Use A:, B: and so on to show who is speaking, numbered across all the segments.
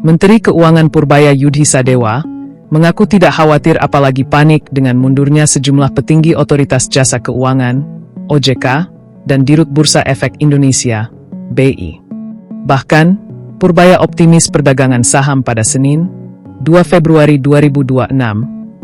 A: Menteri Keuangan Purbaya Yudhi Sadewa mengaku tidak khawatir apalagi panik dengan mundurnya sejumlah petinggi Otoritas Jasa Keuangan, OJK, dan Dirut Bursa Efek Indonesia, BI. Bahkan, Purbaya optimis perdagangan saham pada Senin, 2 Februari 2026,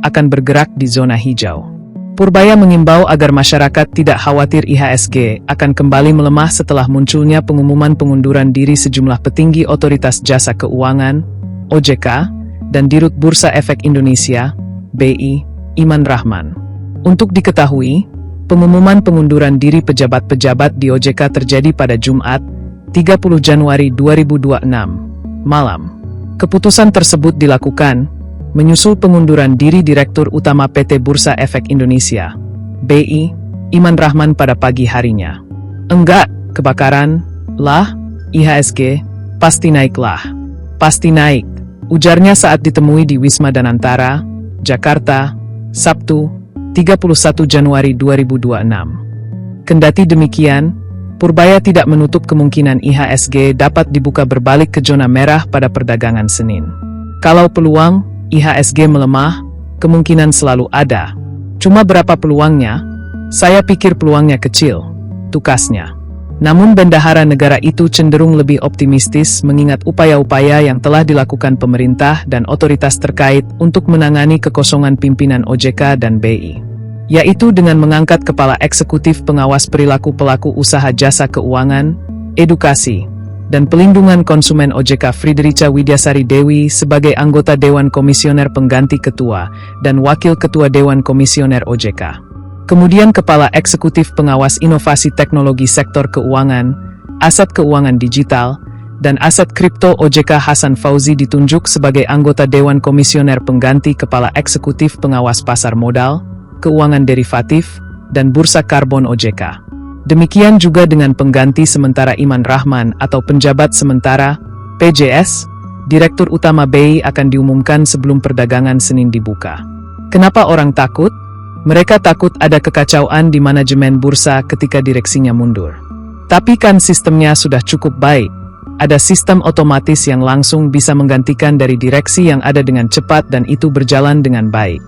A: akan bergerak di zona hijau. Purbaya mengimbau agar masyarakat tidak khawatir IHSG akan kembali melemah setelah munculnya pengumuman pengunduran diri sejumlah petinggi Otoritas Jasa Keuangan, OJK, dan Dirut Bursa Efek Indonesia, BI, Iman Rahman. Untuk diketahui, pengumuman pengunduran diri pejabat-pejabat di OJK terjadi pada Jumat, 30 Januari 2026, malam. Keputusan tersebut dilakukan menyusul pengunduran diri Direktur Utama PT Bursa Efek Indonesia, BI, Iman Rahman pada pagi harinya. Enggak, kebakaran, lah, IHSG, pasti naik lah. Pasti naik, ujarnya saat ditemui di Wisma Danantara, Jakarta, Sabtu, 31 Januari 2026. Kendati demikian, Purbaya tidak menutup kemungkinan IHSG dapat dibuka berbalik ke zona merah pada perdagangan Senin. Kalau peluang IHSG melemah, kemungkinan selalu ada. Cuma berapa peluangnya? Saya pikir peluangnya kecil, tukasnya. Namun bendahara negara itu cenderung lebih optimistis mengingat upaya-upaya yang telah dilakukan pemerintah dan otoritas terkait untuk menangani kekosongan pimpinan OJK dan BI. Yaitu dengan mengangkat Kepala Eksekutif Pengawas Perilaku Pelaku Usaha Jasa Keuangan, Edukasi, dan Pelindungan Konsumen OJK Friedricha Widyasari Dewi sebagai anggota Dewan Komisioner Pengganti Ketua dan Wakil Ketua Dewan Komisioner OJK. Kemudian Kepala Eksekutif Pengawas Inovasi Teknologi Sektor Keuangan, Aset Keuangan Digital, dan Aset Kripto OJK Hasan Fauzi ditunjuk sebagai anggota Dewan Komisioner Pengganti Kepala Eksekutif Pengawas Pasar Modal, Keuangan Derivatif, dan Bursa Karbon OJK. Demikian juga dengan pengganti sementara Iman Rahman atau penjabat sementara, PJS, Direktur Utama BI akan diumumkan sebelum perdagangan Senin dibuka. Kenapa orang takut? Mereka takut ada kekacauan di manajemen bursa ketika direksinya mundur. Tapi kan sistemnya sudah cukup baik. Ada sistem otomatis yang langsung bisa menggantikan dari direksi yang ada dengan cepat dan itu berjalan dengan baik.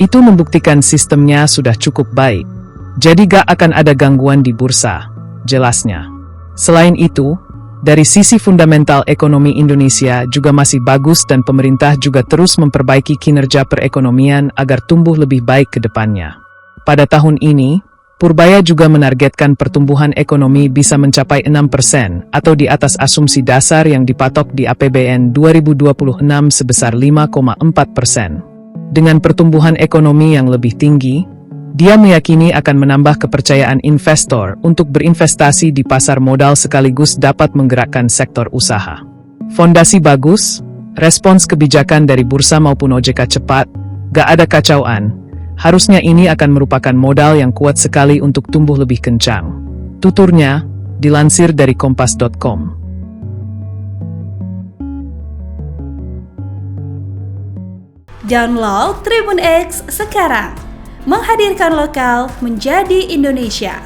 A: Itu membuktikan sistemnya sudah cukup baik. Jadi gak akan ada gangguan di bursa, jelasnya. Selain itu, dari sisi fundamental ekonomi Indonesia juga masih bagus dan pemerintah juga terus memperbaiki kinerja perekonomian agar tumbuh lebih baik ke depannya. Pada tahun ini, Purbaya juga menargetkan pertumbuhan ekonomi bisa mencapai 6% atau di atas asumsi dasar yang dipatok di APBN 2026 sebesar 5,4%. Dengan pertumbuhan ekonomi yang lebih tinggi, dia meyakini akan menambah kepercayaan investor untuk berinvestasi di pasar modal sekaligus dapat menggerakkan sektor usaha. Fondasi bagus, respons kebijakan dari bursa maupun OJK cepat, gak ada kacauan. Harusnya ini akan merupakan modal yang kuat sekali untuk tumbuh lebih kencang. Tuturnya, dilansir dari kompas.com.
B: Download Tribun X sekarang. Menghadirkan lokal menjadi Indonesia.